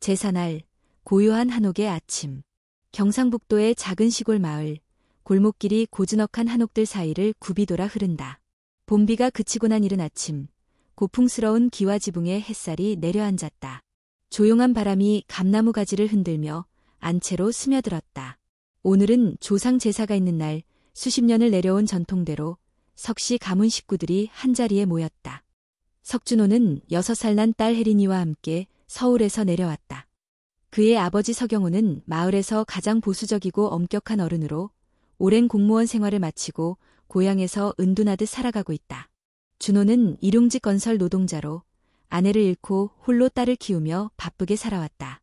제사날, 고요한 한옥의 아침. 경상북도의 작은 시골 마을, 골목길이 고즈넉한 한옥들 사이를 굽이 돌아 흐른다. 봄비가 그치고 난 이른 아침, 고풍스러운 기와 지붕에 햇살이 내려앉았다. 조용한 바람이 감나무 가지를 흔들며 안채로 스며들었다. 오늘은 조상 제사가 있는 날, 수십 년을 내려온 전통대로 석씨 가문 식구들이 한자리에 모였다. 석준호는 6살 난 딸 혜린이와 함께 서울에서 내려왔다. 그의 아버지 서경호는 마을에서 가장 보수적이고 엄격한 어른으로 오랜 공무원 생활을 마치고 고향에서 은둔하듯 살아가고 있다. 준호는 일용직 건설 노동자로 아내를 잃고 홀로 딸을 키우며 바쁘게 살아왔다.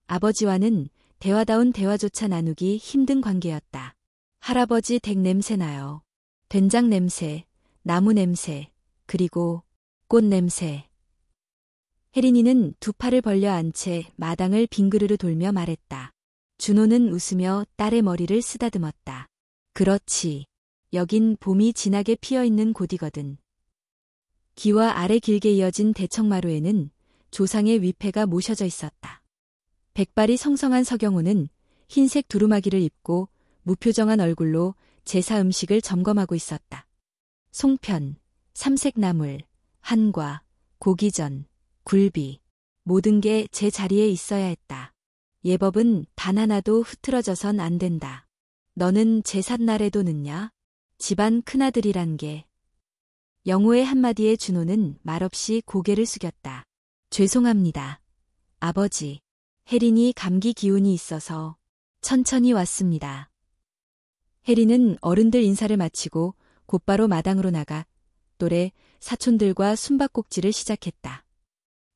아버지와는 대화다운 대화조차 나누기 힘든 관계였다. 할아버지 댁 냄새 나요. 된장 냄새, 나무 냄새, 그리고 꽃 냄새. 혜린이는 두 팔을 벌려 앉은 채 마당을 빙그르르 돌며 말했다. 준호는 웃으며 딸의 머리를 쓰다듬었다. 그렇지. 여긴 봄이 진하게 피어있는 곳이거든. 기와 아래 길게 이어진 대청마루에는 조상의 위패가 모셔져 있었다. 백발이 성성한 서경호는 흰색 두루마기를 입고 무표정한 얼굴로 제사 음식을 점검하고 있었다. 송편, 삼색나물, 한과, 고기전, 굴비, 모든 게 제 자리에 있어야 했다. 예법은 단 하나도 흐트러져선 안 된다. 너는 제삿날에도 늦냐? 집안 큰아들이란 게. 영호의 한마디에 준호는 말없이 고개를 숙였다. 죄송합니다. 아버지. 혜린이 감기 기운이 있어서 천천히 왔습니다. 혜린은 어른들 인사를 마치고 곧바로 마당으로 나가 또래 사촌들과 숨바꼭질을 시작했다.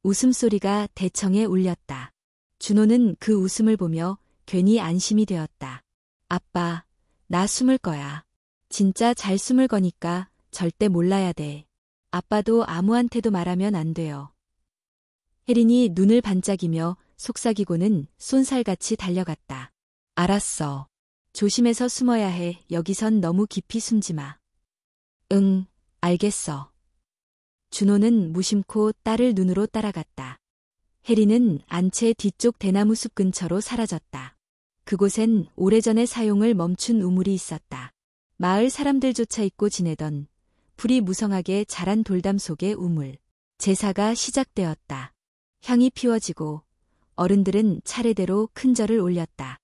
웃음소리가 대청에 울렸다. 준호는 그 웃음을 보며 괜히 안심이 되었다. 아빠, 나 숨을 거야. 진짜 잘 숨을 거니까 절대 몰라야 돼. 아빠도 아무한테도 말하면 안 돼요. 혜린이 눈을 반짝이며 속삭이고는 쏜살같이 달려갔다. 알았어. 조심해서 숨어야 해. 여기선 너무 깊이 숨지 마. 응, 알겠어. 준호는 무심코 딸을 눈으로 따라갔다. 혜린은 안채 뒤쪽 대나무 숲 근처로 사라졌다. 그곳엔 오래전에 사용을 멈춘 우물이 있었다. 마을 사람들조차 잊고 지내던 불이 무성하게 자란 돌담 속의 우물. 제사가 시작되었다. 향이 피워지고 어른들은 차례대로 큰 절을 올렸다.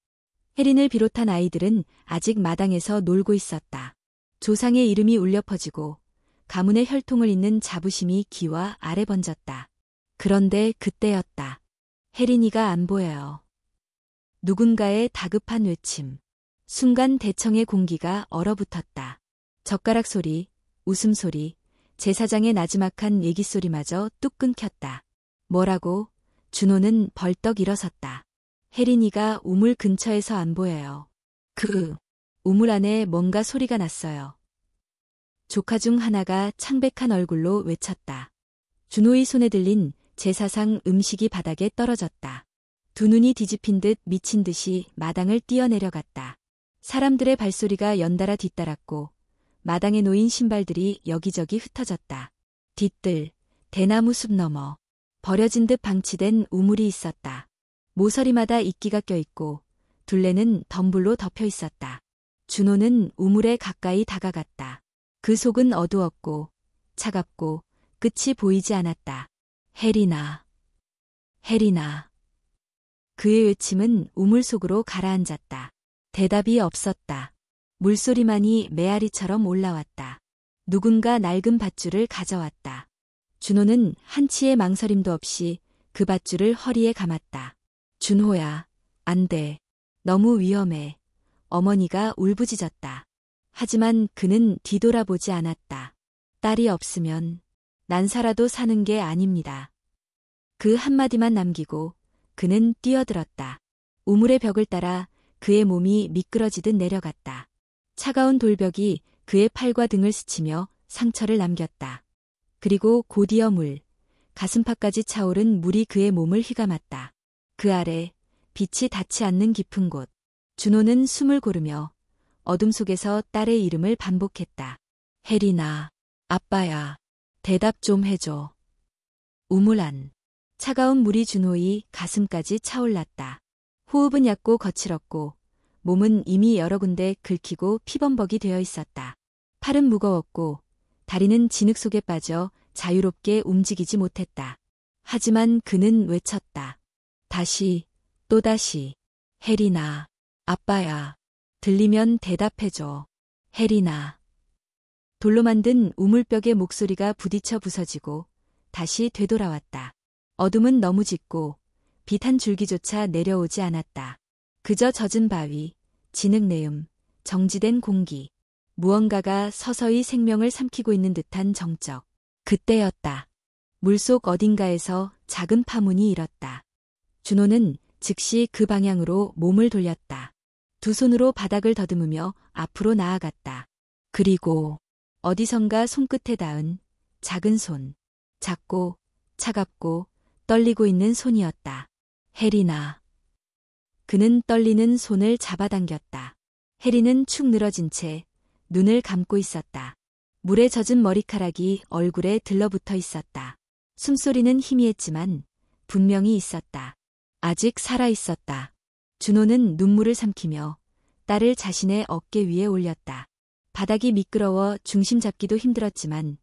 혜린을 비롯한 아이들은 아직 마당에서 놀고 있었다. 조상의 이름이 울려 퍼지고 가문의 혈통을 잇는 자부심이 기와 아래 번졌다. 그런데 그때였다. 혜린이가 안 보여요. 누군가의 다급한 외침. 순간 대청의 공기가 얼어붙었다. 젓가락 소리, 웃음소리, 제사장의 나지막한 얘기소리마저 뚝 끊겼다. 뭐라고? 준호는 벌떡 일어섰다. 혜린이가 우물 근처에서 안 보여요. 우물 안에 뭔가 소리가 났어요. 조카 중 하나가 창백한 얼굴로 외쳤다. 준호의 손에 들린 제사상 음식이 바닥에 떨어졌다. 두 눈이 뒤집힌 듯 미친 듯이 마당을 뛰어내려갔다. 사람들의 발소리가 연달아 뒤따랐고 마당에 놓인 신발들이 여기저기 흩어졌다. 뒤뜰, 대나무 숲 너머, 버려진 듯 방치된 우물이 있었다. 모서리마다 이끼가 껴있고 둘레는 덤불로 덮여 있었다. 준호는 우물에 가까이 다가갔다. 그 속은 어두웠고 차갑고 끝이 보이지 않았다. 혜린아, 혜린아. 그의 외침은 우물 속으로 가라앉았다. 대답이 없었다. 물소리만이 메아리처럼 올라왔다. 누군가 낡은 밧줄을 가져왔다. 준호는 한치의 망설임도 없이 그 밧줄을 허리에 감았다. 준호야, 안 돼. 너무 위험해. 어머니가 울부짖었다. 하지만 그는 뒤돌아보지 않았다. 딸이 없으면 난 살아도 사는 게 아닙니다. 그 한마디만 남기고 그는 뛰어들었다. 우물의 벽을 따라 그의 몸이 미끄러지듯 내려갔다. 차가운 돌벽이 그의 팔과 등을 스치며 상처를 남겼다. 그리고 곧이어 물, 가슴팍까지 차오른 물이 그의 몸을 휘감았다. 그 아래 빛이 닿지 않는 깊은 곳. 준호는 숨을 고르며 어둠 속에서 딸의 이름을 반복했다. 혜린아, 아빠야, 대답 좀 해줘. 우물 안. 차가운 물이 준호의 가슴까지 차올랐다. 호흡은 얕고 거칠었고 몸은 이미 여러 군데 긁히고 피범벅이 되어 있었다. 팔은 무거웠고 다리는 진흙 속에 빠져 자유롭게 움직이지 못했다. 하지만 그는 외쳤다. 다시, 또다시. 혜린아, 아빠야. 들리면 대답해줘. 혜린아. 돌로 만든 우물벽에 목소리가 부딪혀 부서지고 다시 되돌아왔다. 어둠은 너무 짙고 빛 한 줄기조차 내려오지 않았다. 그저 젖은 바위, 진흙 내음, 정지된 공기. 무언가가 서서히 생명을 삼키고 있는 듯한 정적. 그때였다. 물속 어딘가에서 작은 파문이 일었다. 준호는 즉시 그 방향으로 몸을 돌렸다. 두 손으로 바닥을 더듬으며 앞으로 나아갔다. 그리고 어디선가 손끝에 닿은 작은 손. 작고 차갑고 떨리고 있는 손이었다. 혜린아. 그는 떨리는 손을 잡아당겼다. 혜린은 축 늘어진 채 눈을 감고 있었다. 물에 젖은 머리카락이 얼굴에 들러붙어 있었다. 숨소리는 희미했지만 분명히 있었다. 아직 살아 있었다. 준호는 눈물을 삼키며 딸을 자신의 어깨 위에 올렸다. 바닥이 미끄러워 중심 잡기도 힘들었지만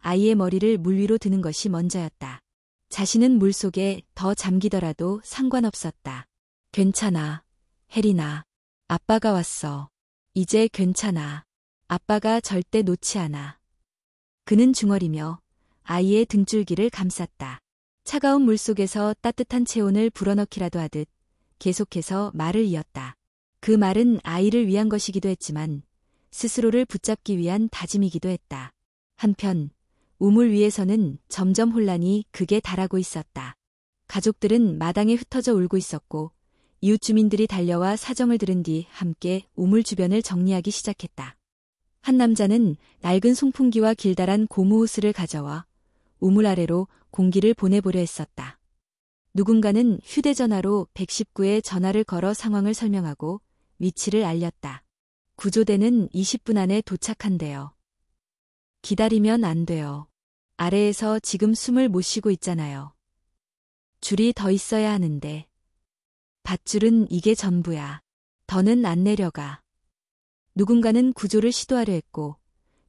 아이의 머리를 물 위로 드는 것이 먼저였다. 자신은 물속에 더 잠기더라도 상관없었다. 괜찮아, 혜린아. 아빠가 왔어. 이제 괜찮아. 아빠가 절대 놓지 않아. 그는 중얼이며 아이의 등줄기를 감쌌다. 차가운 물속에서 따뜻한 체온을 불어넣기라도 하듯 계속해서 말을 이었다. 그 말은 아이를 위한 것이기도 했지만 스스로를 붙잡기 위한 다짐이기도 했다. 한편 우물 위에서는 점점 혼란이 극에 달하고 있었다. 가족들은 마당에 흩어져 울고 있었고 이웃 주민들이 달려와 사정을 들은 뒤 함께 우물 주변을 정리하기 시작했다. 한 남자는 낡은 송풍기와 길다란 고무 호스를 가져와 우물 아래로 공기를 보내보려 했었다. 누군가는 휴대전화로 119에 전화를 걸어 상황을 설명하고 위치를 알렸다. 구조대는 20분 안에 도착한대요. 기다리면 안 돼요. 아래에서 지금 숨을 못 쉬고 있잖아요. 줄이 더 있어야 하는데. 밧줄은 이게 전부야. 더는 안 내려가. 누군가는 구조를 시도하려 했고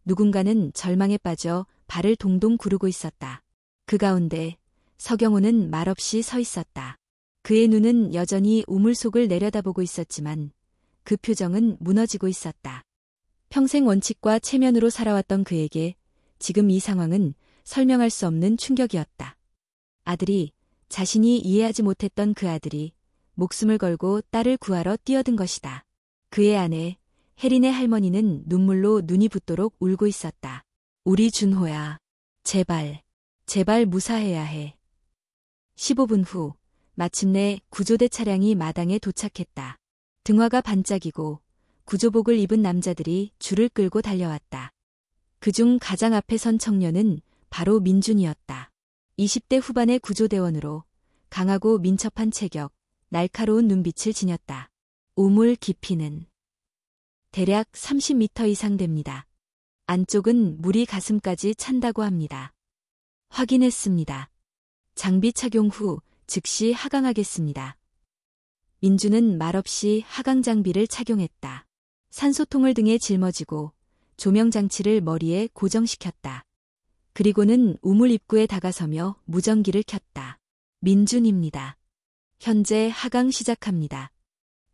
누군가는 절망에 빠져 발을 동동 구르고 있었다. 그 가운데 서경호는 말없이 서 있었다. 그의 눈은 여전히 우물 속을 내려다보고 있었지만 그 표정은 무너지고 있었다. 평생 원칙과 체면으로 살아왔던 그에게 지금 이 상황은 설명할 수 없는 충격이었다. 아들이, 자신이 이해하지 못했던 그 아들이 목숨을 걸고 딸을 구하러 뛰어든 것이다. 그의 아내, 혜린의 할머니는 눈물로 눈이 붓도록 울고 있었다. 우리 준호야. 제발, 제발 무사해야 해. 15분 후, 마침내 구조대 차량이 마당에 도착했다. 등화가 반짝이고 구조복을 입은 남자들이 줄을 끌고 달려왔다. 그중 가장 앞에 선 청년은 바로 민준이었다. 20대 후반의 구조대원으로 강하고 민첩한 체격, 날카로운 눈빛을 지녔다. 우물 깊이는 대략 30m 이상 됩니다. 안쪽은 물이 가슴까지 찬다고 합니다. 확인했습니다. 장비 착용 후 즉시 하강하겠습니다. 민주는 말없이 하강 장비를 착용했다. 산소통을 등에 짊어지고 조명 장치를 머리에 고정시켰다. 그리고는 우물 입구에 다가서며 무전기를 켰다. 민준입니다. 현재 하강 시작합니다.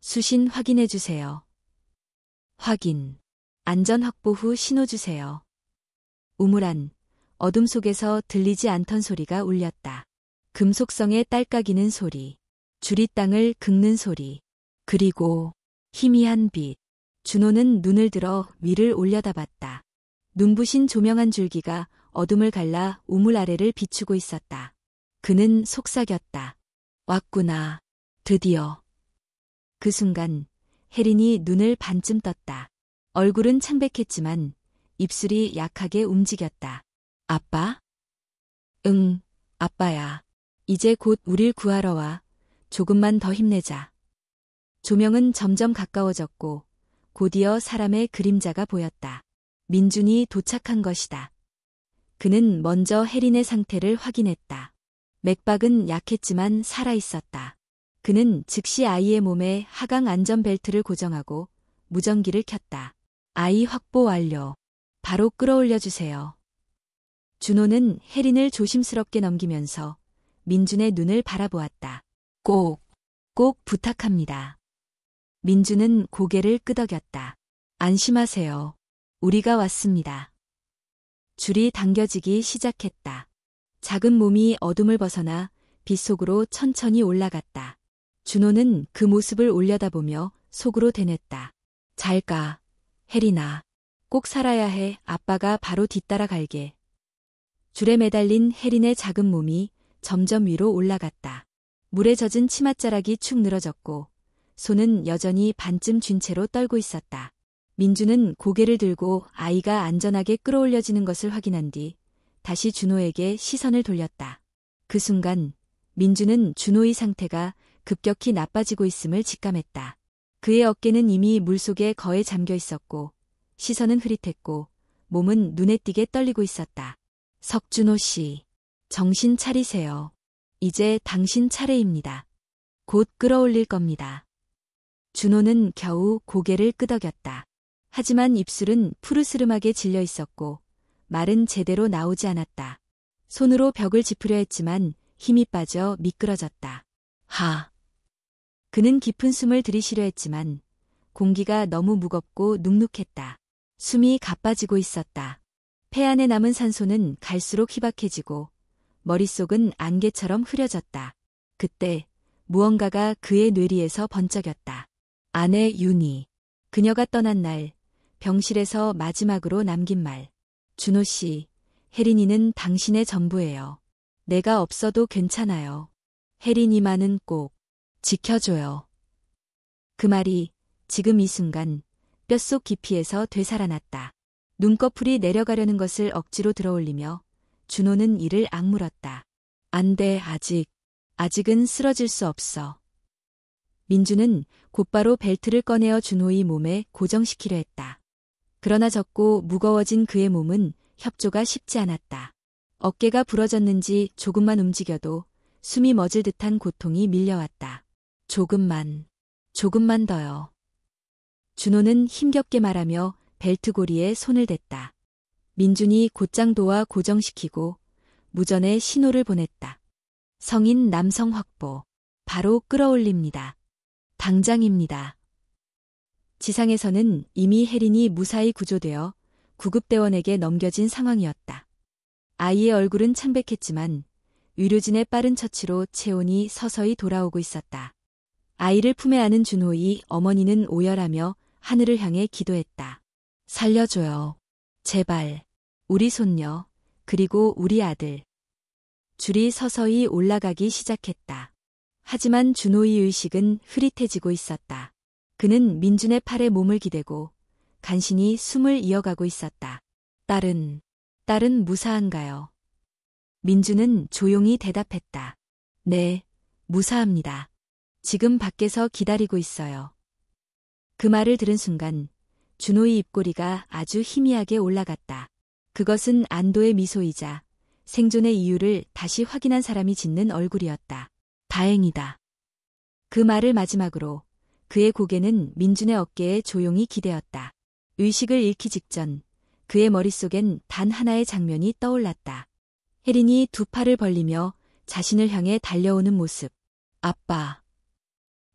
수신 확인해 주세요. 확인. 안전 확보 후 신호 주세요. 우물 안, 어둠 속에서 들리지 않던 소리가 울렸다. 금속성에 딸깍이는 소리, 줄이 땅을 긁는 소리, 그리고 희미한 빛. 준호는 눈을 들어 위를 올려다봤다. 눈부신 조명 한 줄기가 어둠을 갈라 우물 아래를 비추고 있었다. 그는 속삭였다. 왔구나. 드디어. 그 순간 혜린이 눈을 반쯤 떴다. 얼굴은 창백했지만 입술이 약하게 움직였다. 아빠? 응, 아빠야. 이제 곧 우릴 구하러 와. 조금만 더 힘내자. 조명은 점점 가까워졌고 곧이어 사람의 그림자가 보였다. 민준이 도착한 것이다. 그는 먼저 혜린의 상태를 확인했다. 맥박은 약했지만 살아있었다. 그는 즉시 아이의 몸에 하강 안전벨트를 고정하고 무전기를 켰다. 아이 확보 완료. 바로 끌어올려주세요. 준호는 혜린을 조심스럽게 넘기면서 민준의 눈을 바라보았다. 꼭 부탁합니다. 민준은 고개를 끄덕였다. 안심하세요. 우리가 왔습니다. 줄이 당겨지기 시작했다. 작은 몸이 어둠을 벗어나 빛 속으로 천천히 올라갔다. 준호는 그 모습을 올려다보며 속으로 대냈다. 잘 가, 혜린아. 꼭 살아야 해. 아빠가 바로 뒤따라 갈게. 줄에 매달린 혜린의 작은 몸이 점점 위로 올라갔다. 물에 젖은 치맛자락이 축 늘어졌고 손은 여전히 반쯤 쥔 채로 떨고 있었다. 민주는 고개를 들고 아이가 안전하게 끌어올려지는 것을 확인한 뒤 다시 준호에게 시선을 돌렸다. 그 순간 민주는 준호의 상태가 급격히 나빠지고 있음을 직감했다. 그의 어깨는 이미 물속에 거의 잠겨 있었고 시선은 흐릿했고 몸은 눈에 띄게 떨리고 있었다. 석준호 씨, 정신 차리세요. 이제 당신 차례입니다. 곧 끌어올릴 겁니다. 준호는 겨우 고개를 끄덕였다. 하지만 입술은 푸르스름하게 질려 있었고 말은 제대로 나오지 않았다. 손으로 벽을 짚으려 했지만 힘이 빠져 미끄러졌다. 그는 깊은 숨을 들이쉬려 했지만 공기가 너무 무겁고 눅눅했다. 숨이 가빠지고 있었다. 폐 안에 남은 산소는 갈수록 희박해지고 머릿속은 안개처럼 흐려졌다. 그때 무언가가 그의 뇌리에서 번쩍였다. 아내 윤희. 그녀가 떠난 날 병실에서 마지막으로 남긴 말. 준호 씨, 혜린이는 당신의 전부예요. 내가 없어도 괜찮아요. 혜린이만은 꼭 지켜줘요. 그 말이 지금 이 순간 뼛속 깊이에서 되살아났다. 눈꺼풀이 내려가려는 것을 억지로 들어올리며 준호는 이를 악물었다. 안 돼, 아직은 쓰러질 수 없어. 민주는 곧바로 벨트를 꺼내어 준호의 몸에 고정시키려 했다. 그러나 적고 무거워진 그의 몸은 협조가 쉽지 않았다. 어깨가 부러졌는지 조금만 움직여도 숨이 멎을 듯한 고통이 밀려왔다. 조금만 더요. 준호는 힘겹게 말하며 벨트 고리에 손을 댔다. 민준이 곧장 도와 고정시키고 무전에 신호를 보냈다. 성인 남성 확보. 바로 끌어올립니다. 당장입니다. 지상에서는 이미 혜린이 무사히 구조되어 구급대원에게 넘겨진 상황이었다. 아이의 얼굴은 창백했지만 의료진의 빠른 처치로 체온이 서서히 돌아오고 있었다. 아이를 품에 안은 준호의 어머니는 오열하며 하늘을 향해 기도했다. 살려줘요. 제발. 우리 손녀, 그리고 우리 아들. 줄이 서서히 올라가기 시작했다. 하지만 준호의 의식은 흐릿해지고 있었다. 그는 민준의 팔에 몸을 기대고 간신히 숨을 이어가고 있었다. 딸은 무사한가요? 민준은 조용히 대답했다. 네, 무사합니다. 지금 밖에서 기다리고 있어요. 그 말을 들은 순간 준호의 입꼬리가 아주 희미하게 올라갔다. 그것은 안도의 미소이자 생존의 이유를 다시 확인한 사람이 짓는 얼굴이었다. 다행이다. 그 말을 마지막으로 그의 고개는 민준의 어깨에 조용히 기대었다. 의식을 잃기 직전 그의 머릿속엔 단 하나의 장면이 떠올랐다. 혜린이 두 팔을 벌리며 자신을 향해 달려오는 모습. 아빠.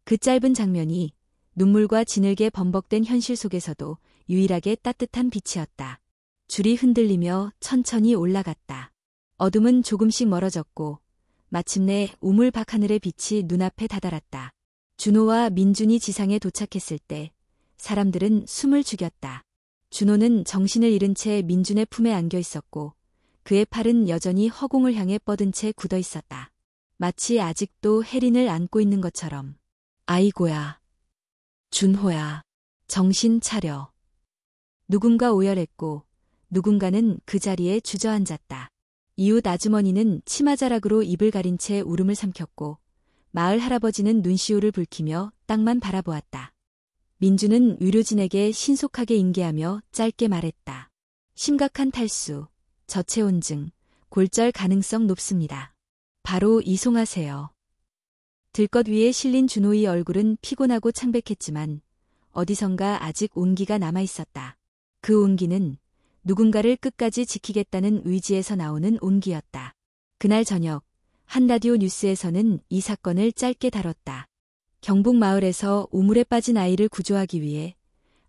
그 짧은 장면이 눈물과 진흙에 범벅된 현실 속에서도 유일하게 따뜻한 빛이었다. 줄이 흔들리며 천천히 올라갔다. 어둠은 조금씩 멀어졌고 마침내 우물 밖하늘의 빛이 눈앞에 다다랐다. 준호와 민준이 지상에 도착했을 때 사람들은 숨을 죽였다. 준호는 정신을 잃은 채 민준의 품에 안겨 있었고 그의 팔은 여전히 허공을 향해 뻗은 채 굳어 있었다. 마치 아직도 혜린을 안고 있는 것처럼. 아이고야. 준호야. 정신 차려. 누군가 오열했고 누군가는 그 자리에 주저앉았다. 이웃 아주머니는 치마자락으로 입을 가린 채 울음을 삼켰고 마을 할아버지는 눈시울을 붉히며 땅만 바라보았다. 민주는 의료진에게 신속하게 인계하며 짧게 말했다. 심각한 탈수, 저체온증, 골절 가능성 높습니다. 바로 이송하세요. 들것 위에 실린 준호의 얼굴은 피곤하고 창백했지만 어디선가 아직 온기가 남아있었다. 그 온기는 누군가를 끝까지 지키겠다는 의지에서 나오는 온기였다. 그날 저녁 한 라디오 뉴스에서는 이 사건을 짧게 다뤘다. 경북 마을에서 우물에 빠진 아이를 구조하기 위해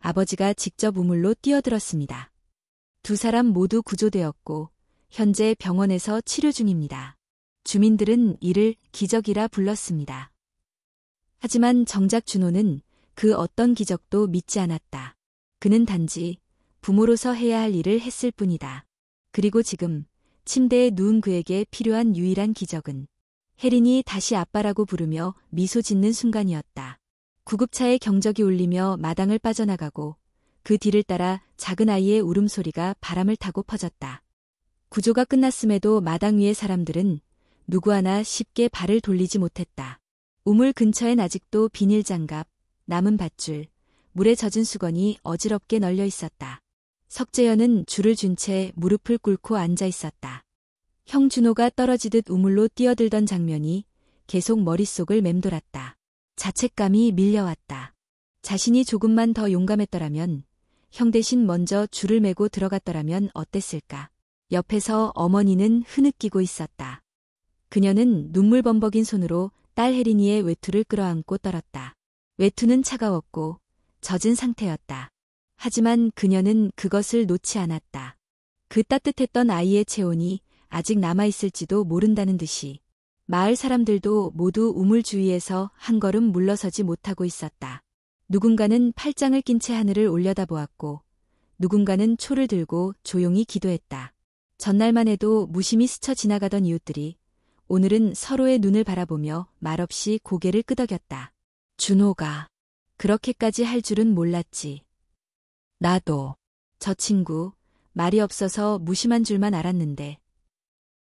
아버지가 직접 우물로 뛰어들었습니다. 두 사람 모두 구조되었고 현재 병원에서 치료 중입니다. 주민들은 이를 기적이라 불렀습니다. 하지만 정작 준호는 그 어떤 기적도 믿지 않았다. 그는 단지 부모로서 해야 할 일을 했을 뿐이다. 그리고 지금 침대에 누운 그에게 필요한 유일한 기적은 혜린이 다시 아빠라고 부르며 미소 짓는 순간이었다. 구급차의 경적이 울리며 마당을 빠져나가고 그 뒤를 따라 작은 아이의 울음소리가 바람을 타고 퍼졌다. 구조가 끝났음에도 마당 위의 사람들은 누구 하나 쉽게 발을 돌리지 못했다. 우물 근처엔 아직도 비닐장갑, 남은 밧줄, 물에 젖은 수건이 어지럽게 널려 있었다. 석재현은 줄을 준 채 무릎을 꿇고 앉아 있었다. 형 준호가 떨어지듯 우물로 뛰어들던 장면이 계속 머릿속을 맴돌았다. 자책감이 밀려왔다. 자신이 조금만 더 용감했더라면, 형 대신 먼저 줄을 메고 들어갔더라면 어땠을까. 옆에서 어머니는 흐느끼고 있었다. 그녀는 눈물 범벅인 손으로 딸 혜린이의 외투를 끌어안고 떨었다. 외투는 차가웠고 젖은 상태였다. 하지만 그녀는 그것을 놓지 않았다. 그 따뜻했던 아이의 체온이 아직 남아있을지도 모른다는 듯이 마을 사람들도 모두 우물 주위에서 한 걸음 물러서지 못하고 있었다. 누군가는 팔짱을 낀 채 하늘을 올려다보았고 누군가는 초를 들고 조용히 기도했다. 전날만 해도 무심히 스쳐 지나가던 이웃들이 오늘은 서로의 눈을 바라보며 말없이 고개를 끄덕였다. 준호가 그렇게까지 할 줄은 몰랐지. 나도 저 친구 말이 없어서 무심한 줄만 알았는데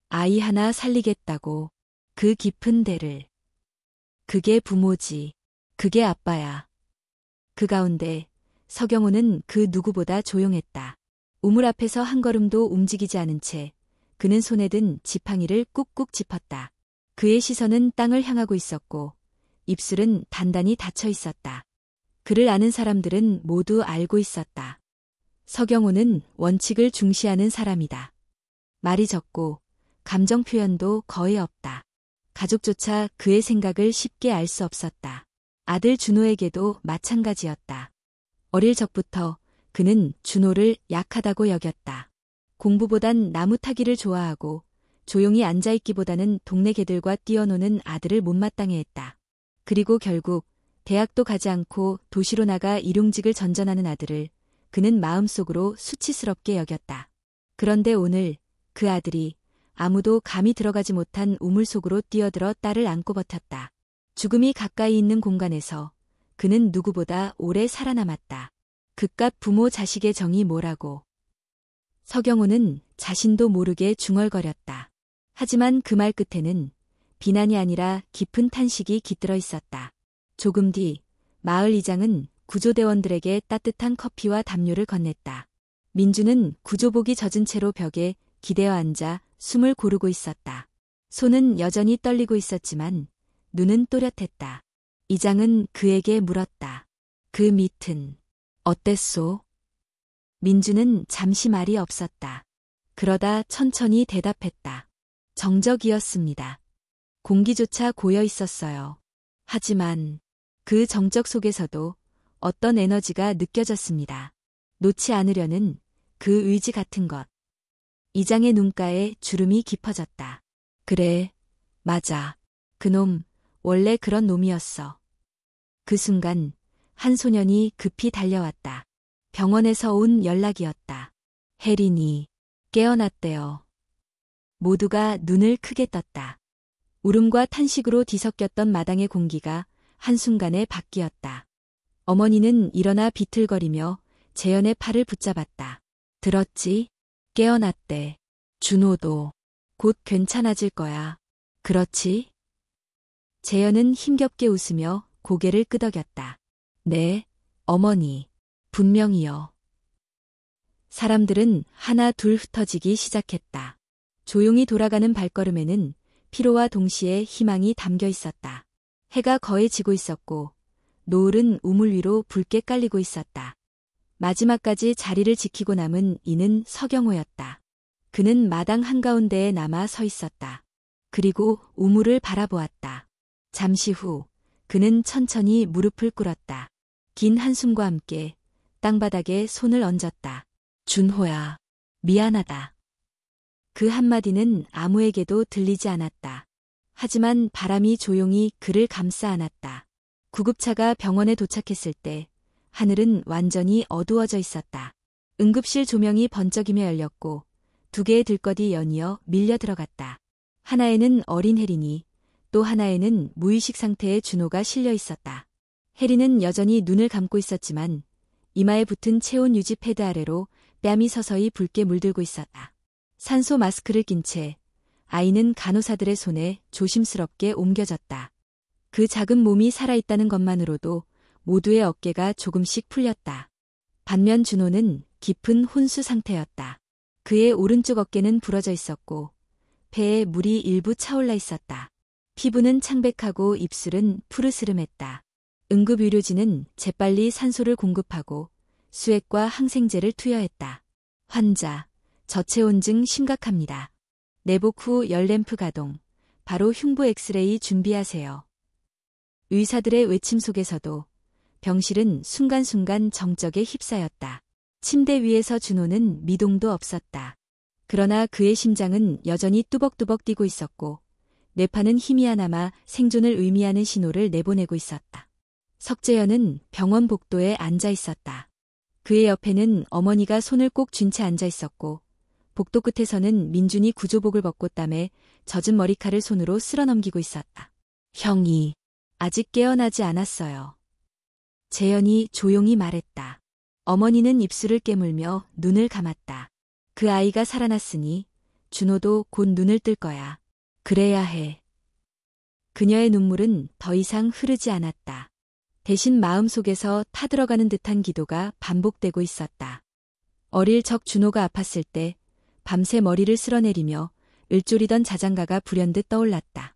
아이 하나 살리겠다고 그 깊은 데를. 그게 부모지. 그게 아빠야. 그 가운데 서경호는 그 누구보다 조용했다. 우물 앞에서 한 걸음도 움직이지 않은 채 그는 손에 든 지팡이를 꾹꾹 짚었다. 그의 시선은 땅을 향하고 있었고 입술은 단단히 닫혀 있었다. 그를 아는 사람들은 모두 알고 있었다. 서경호는 원칙을 중시하는 사람이다. 말이 적고 감정 표현도 거의 없다. 가족조차 그의 생각을 쉽게 알 수 없었다. 아들 준호에게도 마찬가지였다. 어릴 적부터 그는 준호를 약하다고 여겼다. 공부보단 나무 타기를 좋아하고 조용히 앉아있기보다는 동네 개들과 뛰어노는 아들을 못마땅해 했다. 그리고 결국 대학도 가지 않고 도시로 나가 일용직을 전전하는 아들을 그는 마음속으로 수치스럽게 여겼다. 그런데 오늘 그 아들이 아무도 감히 들어가지 못한 우물 속으로 뛰어들어 딸을 안고 버텼다. 죽음이 가까이 있는 공간에서 그는 누구보다 오래 살아남았다. 그깟 부모 자식의 정이 뭐라고. 서경호는 자신도 모르게 중얼거렸다. 하지만 그 말 끝에는 비난이 아니라 깊은 탄식이 깃들어 있었다. 조금 뒤 마을 이장은 구조대원들에게 따뜻한 커피와 담요를 건넸다. 민주는 구조복이 젖은 채로 벽에 기대어 앉아 숨을 고르고 있었다. 손은 여전히 떨리고 있었지만 눈은 또렷했다. 이장은 그에게 물었다. 그 밑은 어땠소? 민주는 잠시 말이 없었다. 그러다 천천히 대답했다. 정적이었습니다. 공기조차 고여 있었어요. 하지만 그 정적 속에서도 어떤 에너지가 느껴졌습니다. 놓지 않으려는 그 의지 같은 것. 이장의 눈가에 주름이 깊어졌다. 그래, 맞아. 그놈 원래 그런 놈이었어. 그 순간 한 소년이 급히 달려왔다. 병원에서 온 연락이었다. 혜린이 깨어났대요. 모두가 눈을 크게 떴다. 울음과 탄식으로 뒤섞였던 마당의 공기가 한순간에 바뀌었다. 어머니는 일어나 비틀거리며 재현의 팔을 붙잡았다. 들었지? 깨어났대. 준호도 곧 괜찮아질 거야. 그렇지? 재현은 힘겹게 웃으며 고개를 끄덕였다. 네, 어머니. 분명히요. 사람들은 하나 둘 흩어지기 시작했다. 조용히 돌아가는 발걸음에는 피로와 동시에 희망이 담겨 있었다. 해가 거의 지고 있었고 노을은 우물 위로 붉게 깔리고 있었다. 마지막까지 자리를 지키고 남은 이는 서경호였다. 그는 마당 한가운데에 남아 서 있었다. 그리고 우물을 바라보았다. 잠시 후 그는 천천히 무릎을 꿇었다. 긴 한숨과 함께 땅바닥에 손을 얹었다. 준호야, 미안하다. 그 한마디는 아무에게도 들리지 않았다. 하지만 바람이 조용히 그를 감싸 안았다. 구급차가 병원에 도착했을 때 하늘은 완전히 어두워져 있었다. 응급실 조명이 번쩍이며 열렸고 두 개의 들것이 연이어 밀려 들어갔다. 하나에는 어린 혜린이, 또 하나에는 무의식 상태의 준호가 실려 있었다. 혜린은 여전히 눈을 감고 있었지만 이마에 붙은 체온 유지 패드 아래로 뺨이 서서히 붉게 물들고 있었다. 산소 마스크를 낀 채 아이는 간호사들의 손에 조심스럽게 옮겨졌다. 그 작은 몸이 살아있다는 것만으로도 모두의 어깨가 조금씩 풀렸다. 반면 준호는 깊은 혼수 상태였다. 그의 오른쪽 어깨는 부러져 있었고 폐에 물이 일부 차올라 있었다. 피부는 창백하고 입술은 푸르스름했다. 응급의료진은 재빨리 산소를 공급하고 수액과 항생제를 투여했다. 환자, 저체온증 심각합니다. 내복 후 열램프 가동, 바로 흉부 엑스레이 준비하세요. 의사들의 외침 속에서도 병실은 순간순간 정적에 휩싸였다. 침대 위에서 준호는 미동도 없었다. 그러나 그의 심장은 여전히 뚜벅뚜벅 뛰고 있었고 뇌파는 희미하 남아 생존을 의미하는 신호를 내보내고 있었다. 석재현은 병원 복도에 앉아 있었다. 그의 옆에는 어머니가 손을 꼭 쥔 채 앉아 있었고 복도 끝에서는 민준이 구조복을 벗고 땀에 젖은 머리칼을 손으로 쓸어넘기고 있었다. 형이 아직 깨어나지 않았어요. 재현이 조용히 말했다. 어머니는 입술을 깨물며 눈을 감았다. 그 아이가 살아났으니 준호도 곧 눈을 뜰 거야. 그래야 해. 그녀의 눈물은 더 이상 흐르지 않았다. 대신 마음속에서 타들어가는 듯한 기도가 반복되고 있었다. 어릴 적 준호가 아팠을 때 밤새 머리를 쓸어내리며 을조리던 자장가가 불현듯 떠올랐다.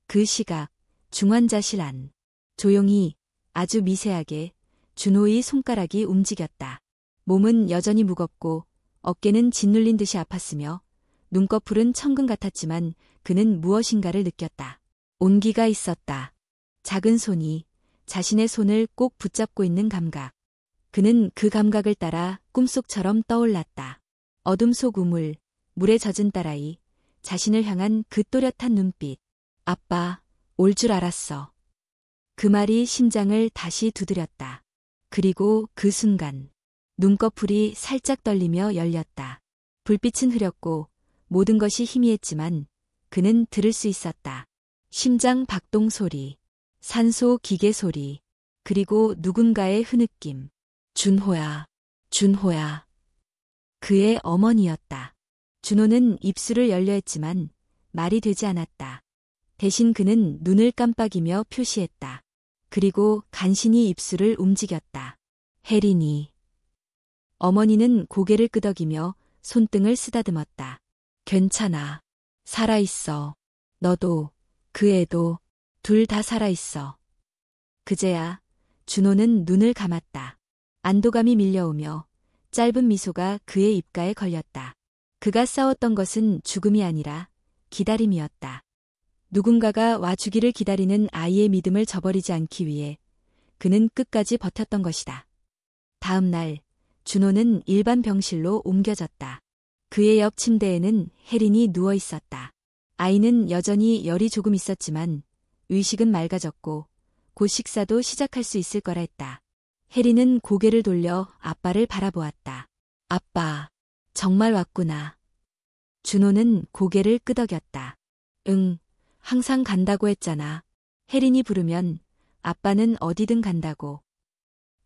그 시각, 중환자실 안. 조용히, 아주 미세하게 준호의 손가락이 움직였다. 몸은 여전히 무겁고 어깨는 짓눌린 듯이 아팠으며 눈꺼풀은 천근 같았지만 그는 무엇인가를 느꼈다. 온기가 있었다. 작은 손이 자신의 손을 꼭 붙잡고 있는 감각. 그는 그 감각을 따라 꿈속처럼 떠올랐다. 어둠 속 우물, 물에 젖은 딸아이, 자신을 향한 그 또렷한 눈빛. 아빠, 올 줄 알았어. 그 말이 심장을 다시 두드렸다. 그리고 그 순간 눈꺼풀이 살짝 떨리며 열렸다. 불빛은 흐렸고 모든 것이 희미했지만 그는 들을 수 있었다. 심장 박동 소리, 산소 기계 소리, 그리고 누군가의 흐느낌. 준호야, 준호야. 그의 어머니였다. 준호는 입술을 열려 했지만 말이 되지 않았다. 대신 그는 눈을 깜빡이며 표시했다. 그리고 간신히 입술을 움직였다. 혜린이. 어머니는 고개를 끄덕이며 손등을 쓰다듬었다. 괜찮아. 살아있어. 너도, 그 애도, 둘 다 살아있어. 그제야 준호는 눈을 감았다. 안도감이 밀려오며 짧은 미소가 그의 입가에 걸렸다. 그가 싸웠던 것은 죽음이 아니라 기다림이었다. 누군가가 와주기를 기다리는 아이의 믿음을 저버리지 않기 위해 그는 끝까지 버텼던 것이다. 다음 날 준호는 일반 병실로 옮겨졌다. 그의 옆 침대에는 혜린이 누워 있었다. 아이는 여전히 열이 조금 있었지만 의식은 맑아졌고 곧 식사도 시작할 수 있을 거라 했다. 혜린은 고개를 돌려 아빠를 바라보았다. 아빠, 정말 왔구나. 준호는 고개를 끄덕였다. 응, 항상 간다고 했잖아. 혜린이 부르면 아빠는 어디든 간다고.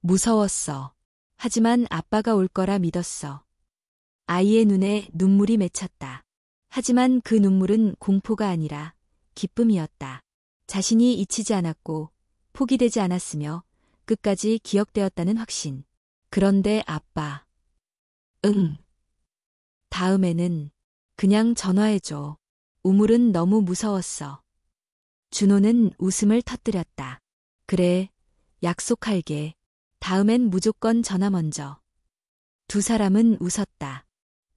무서웠어. 하지만 아빠가 올 거라 믿었어. 아이의 눈에 눈물이 맺혔다. 하지만 그 눈물은 공포가 아니라 기쁨이었다. 자신이 잊히지 않았고 포기되지 않았으며 끝까지 기억되었다는 확신. 그런데 아빠. 응. 다음에는 그냥 전화해줘. 우물은 너무 무서웠어. 준호는 웃음을 터뜨렸다. 그래, 약속할게. 다음엔 무조건 전화 먼저. 두 사람은 웃었다.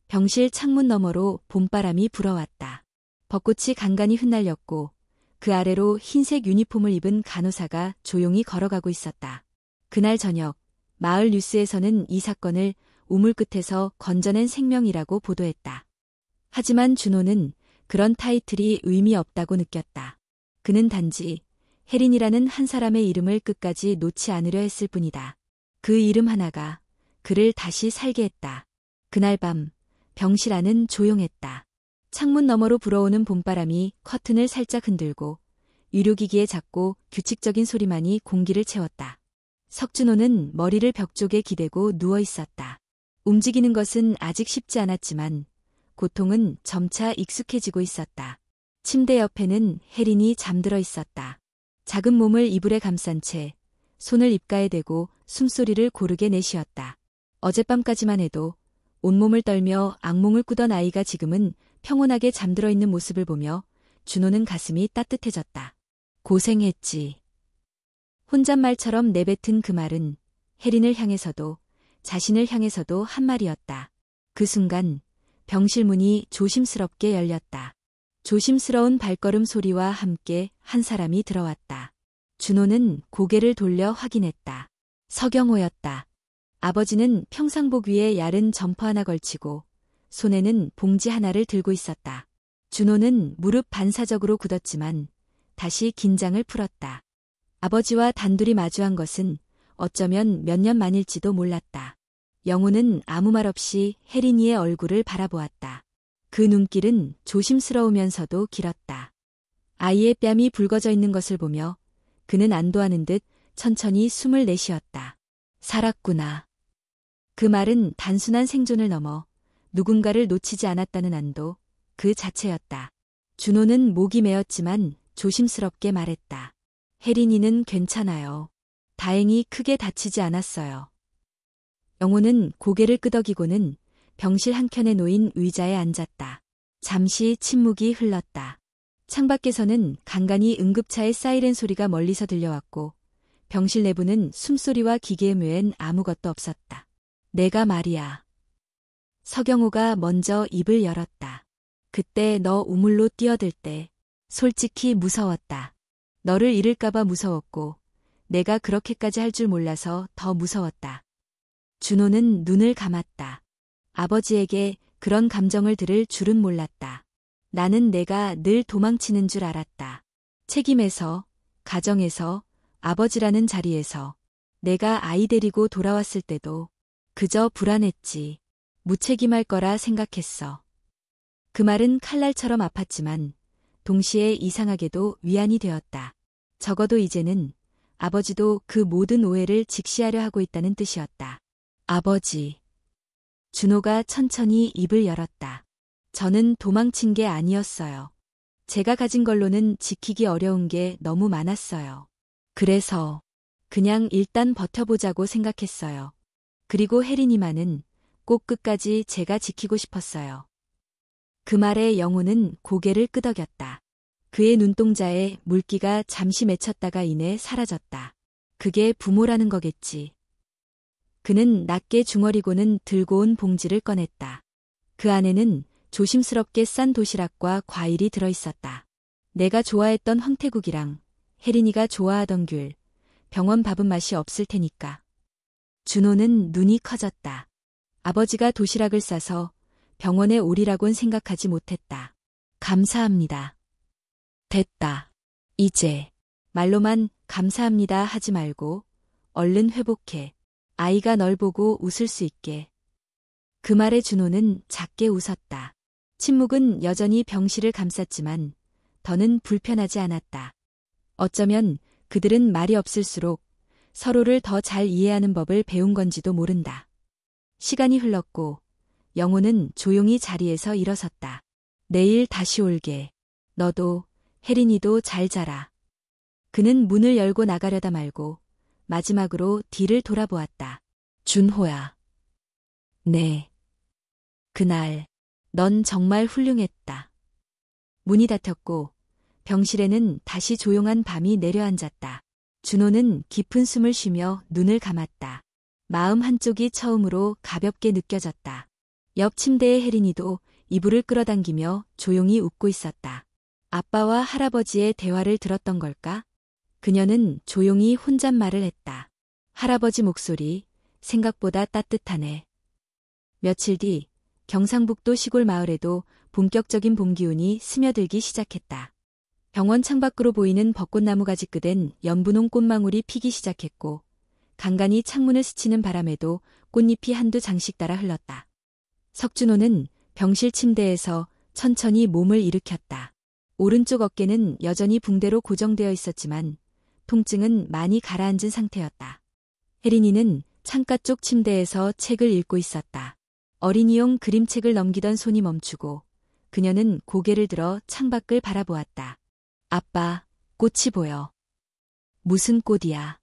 병실 창문 너머로 봄바람이 불어왔다. 벚꽃이 간간히 흩날렸고 그 아래로 흰색 유니폼을 입은 간호사가 조용히 걸어가고 있었다. 그날 저녁 마을 뉴스에서는 이 사건을 우물 끝에서 건져낸 생명이라고 보도했다. 하지만 준호는 그런 타이틀이 의미 없다고 느꼈다. 그는 단지 혜린이라는 한 사람의 이름을 끝까지 놓지 않으려 했을 뿐이다. 그 이름 하나가 그를 다시 살게 했다. 그날 밤 병실 안은 조용했다. 창문 너머로 불어오는 봄바람이 커튼을 살짝 흔들고 의료기기의 작고 규칙적인 소리만이 공기를 채웠다. 석준호는 머리를 벽 쪽에 기대고 누워 있었다. 움직이는 것은 아직 쉽지 않았지만 고통은 점차 익숙해지고 있었다. 침대 옆에는 혜린이 잠들어 있었다. 작은 몸을 이불에 감싼 채 손을 입가에 대고 숨소리를 고르게 내쉬었다. 어젯밤까지만 해도 온몸을 떨며 악몽을 꾸던 아이가 지금은 평온하게 잠들어 있는 모습을 보며 준호는 가슴이 따뜻해졌다. 고생했지. 혼잣말처럼 내뱉은 그 말은 혜린을 향해서도 자신을 향해서도 한 말이었다. 그 순간 병실 문이 조심스럽게 열렸다. 조심스러운 발걸음 소리와 함께 한 사람이 들어왔다. 준호는 고개를 돌려 확인했다. 서경호였다. 아버지는 평상복 위에 얇은 점퍼 하나 걸치고 손에는 봉지 하나를 들고 있었다. 준호는 무릎 반사적으로 굳었지만 다시 긴장을 풀었다. 아버지와 단둘이 마주한 것은 어쩌면 몇 년 만일지도 몰랐다. 영호는 아무 말 없이 혜린이의 얼굴을 바라보았다. 그 눈길은 조심스러우면서도 길었다. 아이의 뺨이 붉어져 있는 것을 보며 그는 안도하는 듯 천천히 숨을 내쉬었다. 살았구나. 그 말은 단순한 생존을 넘어 누군가를 놓치지 않았다는 안도 그 자체였다. 준호는 목이 메었지만 조심스럽게 말했다. 혜린이는 괜찮아요. 다행히 크게 다치지 않았어요. 영호는 고개를 끄덕이고는 병실 한켠에 놓인 의자에 앉았다. 잠시 침묵이 흘렀다. 창밖에서는 간간히 응급차의 사이렌 소리가 멀리서 들려왔고 병실 내부는 숨소리와 기계음 외엔 아무것도 없었다. 내가 말이야. 서경호가 먼저 입을 열었다. 그때 너 우물로 뛰어들 때 솔직히 무서웠다. 너를 잃을까봐 무서웠고 내가 그렇게까지 할 줄 몰라서 더 무서웠다. 준호는 눈을 감았다. 아버지에게 그런 감정을 들을 줄은 몰랐다. 나는 내가 늘 도망치는 줄 알았다. 책임에서, 가정에서, 아버지라는 자리에서 내가 아이 데리고 돌아왔을 때도 그저 불안했지. 무책임할 거라 생각했어. 그 말은 칼날처럼 아팠지만 동시에 이상하게도 위안이 되었다. 적어도 이제는 아버지도 그 모든 오해를 직시하려 하고 있다는 뜻이었다. 아버지. 준호가 천천히 입을 열었다. 저는 도망친 게 아니었어요. 제가 가진 걸로는 지키기 어려운 게 너무 많았어요. 그래서 그냥 일단 버텨보자고 생각했어요. 그리고 혜린이만은 꼭 끝까지 제가 지키고 싶었어요. 그 말에 영호는 고개를 끄덕였다. 그의 눈동자에 물기가 잠시 맺혔다가 이내 사라졌다. 그게 부모라는 거겠지. 그는 낮게 중얼이고는 들고 온 봉지를 꺼냈다. 그 안에는 조심스럽게 싼 도시락과 과일이 들어있었다. 내가 좋아했던 황태국이랑 혜린이가 좋아하던 귤, 병원 밥은 맛이 없을 테니까. 준호는 눈이 커졌다. 아버지가 도시락을 싸서 병원에 오리라곤 생각하지 못했다. 감사합니다. 됐다. 이제 말로만 감사합니다 하지 말고 얼른 회복해. 아이가 널 보고 웃을 수 있게. 그 말에 준호는 작게 웃었다. 침묵은 여전히 병실을 감쌌지만 더는 불편하지 않았다. 어쩌면 그들은 말이 없을수록 서로를 더 잘 이해하는 법을 배운 건지도 모른다. 시간이 흘렀고 영호는 조용히 자리에서 일어섰다. 내일 다시 올게. 너도 혜린이도 잘 자라. 그는 문을 열고 나가려다 말고 마지막으로 뒤를 돌아보았다. 준호야. 네. 그날 넌 정말 훌륭했다. 문이 닫혔고 병실에는 다시 조용한 밤이 내려앉았다. 준호는 깊은 숨을 쉬며 눈을 감았다. 마음 한쪽이 처음으로 가볍게 느껴졌다. 옆 침대의 혜린이도 이불을 끌어당기며 조용히 웃고 있었다. 아빠와 할아버지의 대화를 들었던 걸까? 그녀는 조용히 혼잣말을 했다. 할아버지 목소리, 생각보다 따뜻하네. 며칠 뒤 경상북도 시골 마을에도 본격적인 봄 기운이 스며들기 시작했다. 병원 창밖으로 보이는 벚꽃나무 가지 끝엔 연분홍 꽃망울이 피기 시작했고 간간히 창문을 스치는 바람에도 꽃잎이 한두 장씩 따라 흘렀다. 석준호는 병실 침대에서 천천히 몸을 일으켰다. 오른쪽 어깨는 여전히 붕대로 고정되어 있었지만 통증은 많이 가라앉은 상태였다. 혜린이는 창가 쪽 침대에서 책을 읽고 있었다. 어린이용 그림책을 넘기던 손이 멈추고 그녀는 고개를 들어 창밖을 바라보았다. 아빠, 꽃이 보여. 무슨 꽃이야?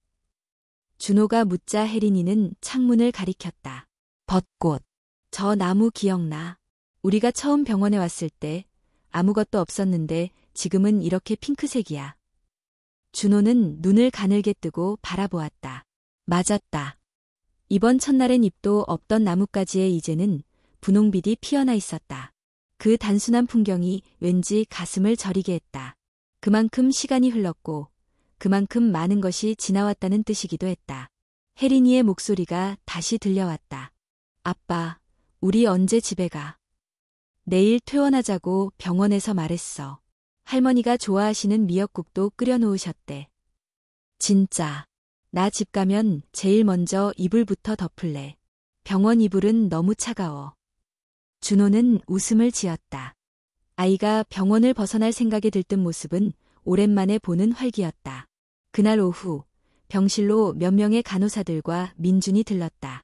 준호가 묻자 혜린이는 창문을 가리켰다. 벚꽃. 저 나무 기억나? 우리가 처음 병원에 왔을 때 아무것도 없었는데 지금은 이렇게 핑크색이야. 준호는 눈을 가늘게 뜨고 바라보았다. 맞았다. 이번 첫날엔 잎도 없던 나뭇가지에 이제는 분홍빛이 피어나 있었다. 그 단순한 풍경이 왠지 가슴을 저리게 했다. 그만큼 시간이 흘렀고 그만큼 많은 것이 지나왔다는 뜻이기도 했다. 혜린이의 목소리가 다시 들려왔다. 아빠, 우리 언제 집에 가? 내일 퇴원하자고 병원에서 말했어. 할머니가 좋아하시는 미역국도 끓여 놓으셨대. 진짜. 나 집 가면 제일 먼저 이불부터 덮을래. 병원 이불은 너무 차가워. 준호는 웃음을 지었다. 아이가 병원을 벗어날 생각에 들뜬 모습은 오랜만에 보는 활기였다. 그날 오후 병실로 몇 명의 간호사들과 민준이 들렀다.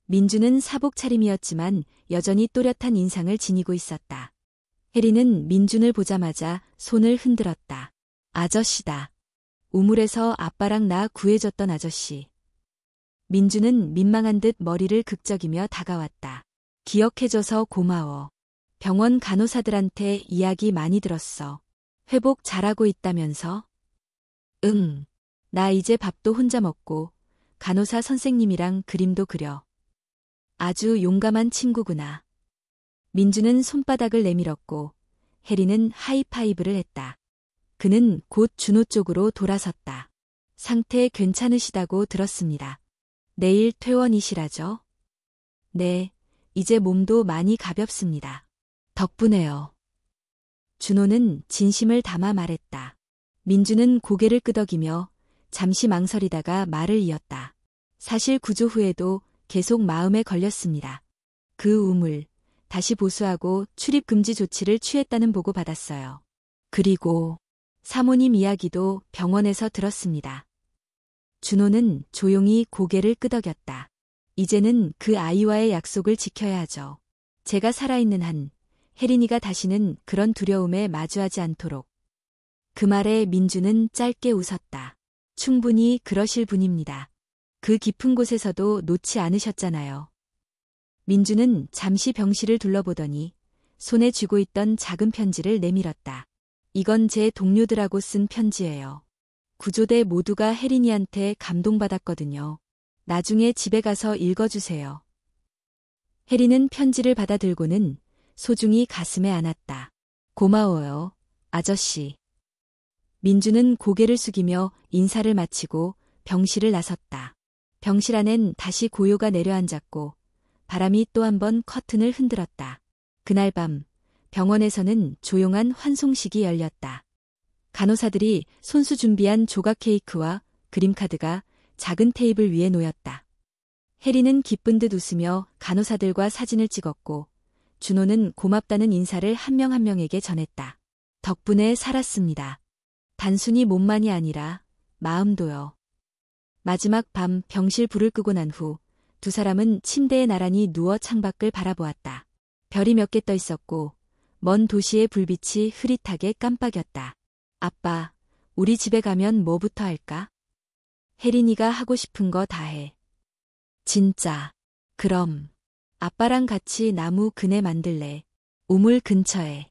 민준은 사복 차림이었지만 여전히 또렷한 인상을 지니고 있었다. 혜리는 민준을 보자마자 손을 흔들었다. 아저씨다. 우물에서 아빠랑 나 구해줬던 아저씨. 민준은 민망한 듯 머리를 극적이며 다가왔다. 기억해줘서 고마워. 병원 간호사들한테 이야기 많이 들었어. 회복 잘하고 있다면서? 응. 나 이제 밥도 혼자 먹고 간호사 선생님이랑 그림도 그려. 아주 용감한 친구구나. 민주는 손바닥을 내밀었고 혜리는 하이파이브를 했다. 그는 곧 준호 쪽으로 돌아섰다. 상태 괜찮으시다고 들었습니다. 내일 퇴원이시라죠? 네, 이제 몸도 많이 가볍습니다. 덕분에요. 준호는 진심을 담아 말했다. 민주는 고개를 끄덕이며 잠시 망설이다가 말을 이었다. 사실 구조 후에도 계속 마음에 걸렸습니다. 그 우물, 다시 보수하고 출입 금지 조치를 취했다는 보고 받았어요. 그리고 사모님 이야기도 병원에서 들었습니다. 준호는 조용히 고개를 끄덕였다. 이제는 그 아이와의 약속을 지켜야 하죠. 제가 살아있는 한 혜린이가 다시는 그런 두려움에 마주하지 않도록. 그 말에 민주는 짧게 웃었다. 충분히 그러실 분입니다. 그 깊은 곳에서도 놓지 않으셨잖아요. 민주는 잠시 병실을 둘러보더니 손에 쥐고 있던 작은 편지를 내밀었다. 이건 제 동료들하고 쓴 편지예요. 구조대 모두가 혜린이한테 감동받았거든요. 나중에 집에 가서 읽어주세요. 혜린은 편지를 받아들고는 소중히 가슴에 안았다. 고마워요, 아저씨. 민주는 고개를 숙이며 인사를 마치고 병실을 나섰다. 병실 안엔 다시 고요가 내려앉았고 바람이 또 한 번 커튼을 흔들었다. 그날 밤 병원에서는 조용한 환송식이 열렸다. 간호사들이 손수 준비한 조각 케이크와 그림카드가 작은 테이블 위에 놓였다. 혜리는 기쁜 듯 웃으며 간호사들과 사진을 찍었고 준호는 고맙다는 인사를 한 명 한 명에게 전했다. 덕분에 살았습니다. 단순히 몸만이 아니라 마음도요. 마지막 밤 병실 불을 끄고 난 후 두 사람은 침대에 나란히 누워 창밖을 바라보았다. 별이 몇 개 떠 있었고 먼 도시의 불빛이 흐릿하게 깜빡였다. 아빠, 우리 집에 가면 뭐부터 할까? 혜린이가 하고 싶은 거 다 해. 진짜. 그럼. 아빠랑 같이 나무 그네 만들래. 우물 근처에.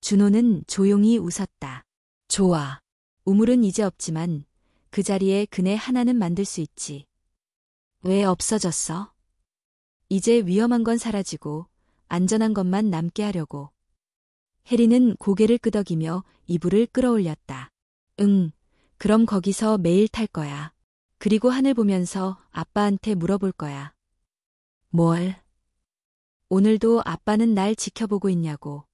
준호는 조용히 웃었다. 좋아. 우물은 이제 없지만 그 자리에 그네 하나는 만들 수 있지. 왜 없어졌어? 이제 위험한 건 사라지고 안전한 것만 남게 하려고. 혜리는 고개를 끄덕이며 이불을 끌어올렸다. 응, 그럼 거기서 매일 탈 거야. 그리고 하늘 보면서 아빠한테 물어볼 거야. 뭘? 오늘도 아빠는 날 지켜보고 있냐고.